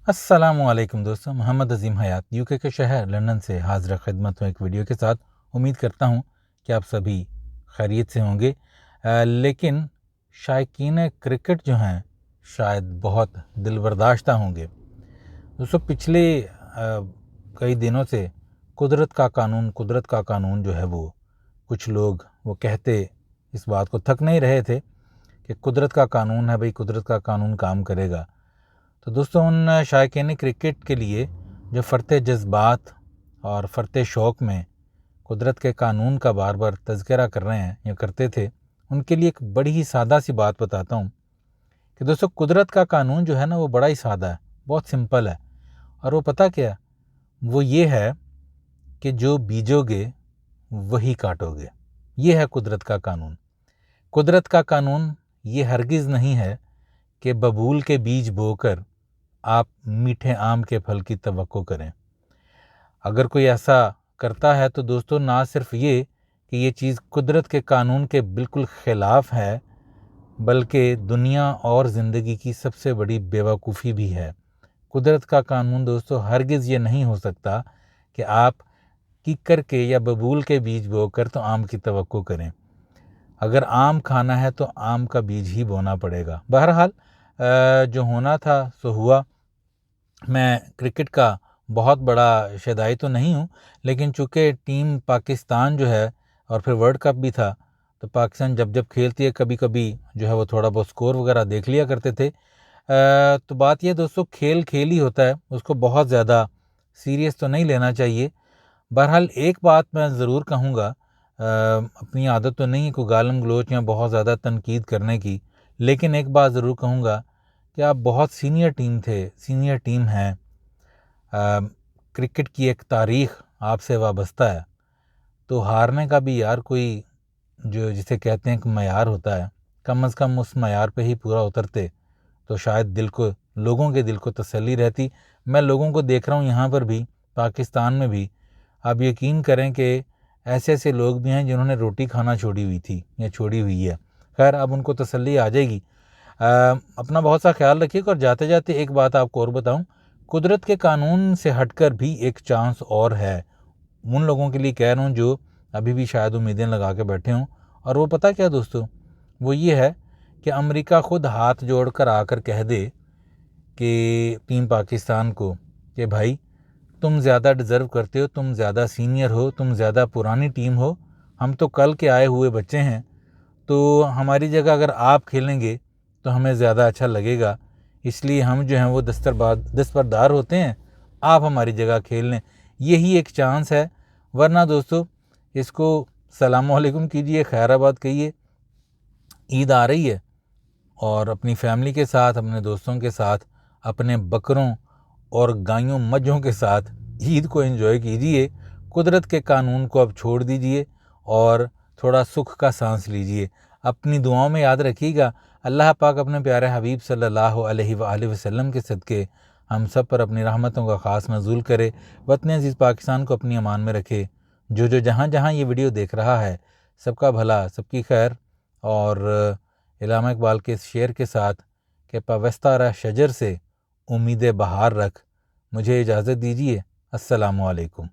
السلام علیکم دوستوں، محمد عظیم حیات یو کے شہر لندن سے حاضر خدمت ہوں ایک ویڈیو کے ساتھ۔ امید کرتا ہوں کہ آپ سبھی خیریت سے ہوں گے، لیکن شائقین کرکٹ جو ہیں شاید بہت دل برداشتہ ہوں گے۔ دوستوں، پچھلے کئی دنوں سے قدرت کا قانون جو ہے وہ کچھ لوگ وہ کہتے اس بات کو تھک نہیں رہے تھے کہ قدرت کا قانون ہے بھئی، قدرت کا قانون کام کرے گا۔ تو دوستوں، ان شائقین کرکٹ کے لیے جو فرط جذبات اور فرط شوق میں قدرت کے قانون کا بار بار تذکرہ کر رہے ہیں یا کرتے تھے، ان کے لیے ایک بڑی ہی سادہ سی بات بتاتا ہوں کہ دوستوں، قدرت کا قانون جو ہے نا وہ بڑا ہی سادہ ہے، بہت سمپل ہے۔ اور وہ پتہ کیا؟ وہ یہ ہے کہ جو بیجو گے وہی کاٹو گے۔ یہ ہے قدرت کا قانون۔ قدرت کا قانون یہ ہرگز نہیں ہے کہ ببول کے بیج بو کر آپ میٹھے آم کے پھل کی توقع کریں۔ اگر کوئی ایسا کرتا ہے تو دوستو، نہ صرف یہ کہ یہ چیز قدرت کے قانون کے بالکل خلاف ہے، بلکہ دنیا اور زندگی کی سب سے بڑی بیوقوفی بھی ہے۔ قدرت کا قانون دوستو ہرگز یہ نہیں ہو سکتا کہ آپ کیکر کے یا ببول کے بیج بو کر تو آم کی توقع کریں۔ اگر آم کھانا ہے تو آم کا بیج ہی بونا پڑے گا۔ بہرحال جو ہونا تھا سو ہوا۔ میں کرکٹ کا بہت بڑا شیدائی تو نہیں ہوں، لیکن چونکہ ٹیم پاکستان جو ہے اور پھر ورلڈ کپ بھی تھا، تو پاکستان جب کھیلتی ہے کبھی کبھی جو ہے وہ تھوڑا بہت سکور وغیرہ دیکھ لیا کرتے تھے۔ تو بات یہ دوستو، کھیل ہی ہوتا ہے، اس کو بہت زیادہ سیریس تو نہیں لینا چاہیے۔ بہرحال ایک بات میں ضرور کہوں گا، اپنی عادت تو نہیں ہے کوئی گالم گلوچ یا بہت زیادہ تنقید کرنے کی، لیکن ایک بات ضرور کہوں گا کہ آپ بہت سینئر ٹیم ہیں، کرکٹ کی ایک تاریخ آپ سے وابستہ ہے، تو ہارنے کا بھی یار کوئی جو جسے کہتے ہیں کہ معیار ہوتا ہے، کم از کم اس معیار پہ ہی پورا اترتے تو شاید لوگوں کے دل کو تسلی رہتی۔ میں لوگوں کو دیکھ رہا ہوں یہاں پر بھی، پاکستان میں بھی، آپ یقین کریں کہ ایسے لوگ بھی ہیں جنہوں نے روٹی کھانا چھوڑی ہوئی تھی یا چھوڑی ہوئی ہے۔ خیر، اب ان کو تسلی آ جائے گی۔ اپنا بہت سا خیال رکھیے گا۔ اور جاتے جاتے ایک بات آپ کو اور بتاؤں، قدرت کے قانون سے ہٹ کر بھی ایک چانس اور ہے ان لوگوں کے لیے کہہ رہا ہوں جو ابھی بھی شاید امیدیں لگا کے بیٹھے ہوں، اور وہ پتہ کیا دوستو، وہ یہ ہے کہ امریکہ خود ہاتھ جوڑ کر آ کر کہہ دے کہ ٹیم پاکستان کو کہ بھائی تم زیادہ ڈیزرو کرتے ہو، تم زیادہ سینئر ہو، تم زیادہ پرانی ٹیم ہو، ہم تو کل کے آئے ہوئے بچے ہیں، تو ہماری جگہ اگر آپ کھیلیں گے تو ہمیں زیادہ اچھا لگے گا، اس لیے ہم جو ہیں وہ دستبردار ہوتے ہیں، آپ ہماری جگہ کھیل لیں۔ یہی ایک چانس ہے، ورنہ دوستو اس کو السلام علیکم کیجئے، خیر آباد کہیے۔ عید آ رہی ہے اور اپنی فیملی کے ساتھ، اپنے دوستوں کے ساتھ، اپنے بکروں اور گائیوں مجھوں کے ساتھ عید کو انجوائے کیجئے۔ قدرت کے قانون کو اب چھوڑ دیجئے اور تھوڑا سکھ کا سانس لیجئے۔ اپنی دعاؤں میں یاد رکھیے گا، اللہ پاک اپنے پیارے حبیب صلی اللہ علیہ وآلہ وسلم کے صدقے ہم سب پر اپنی رحمتوں کا خاص نزول کرے، وطن عزیز پاکستان کو اپنی امان میں رکھے۔ جو جہاں یہ ویڈیو دیکھ رہا ہے، سب کا بھلا، سب کی خیر، اور علامہ اقبال کے اس شعر کے ساتھ کہ پوستہ رہ شجر سے امید بہار رکھ، مجھے اجازت دیجیے۔ السلام علیکم۔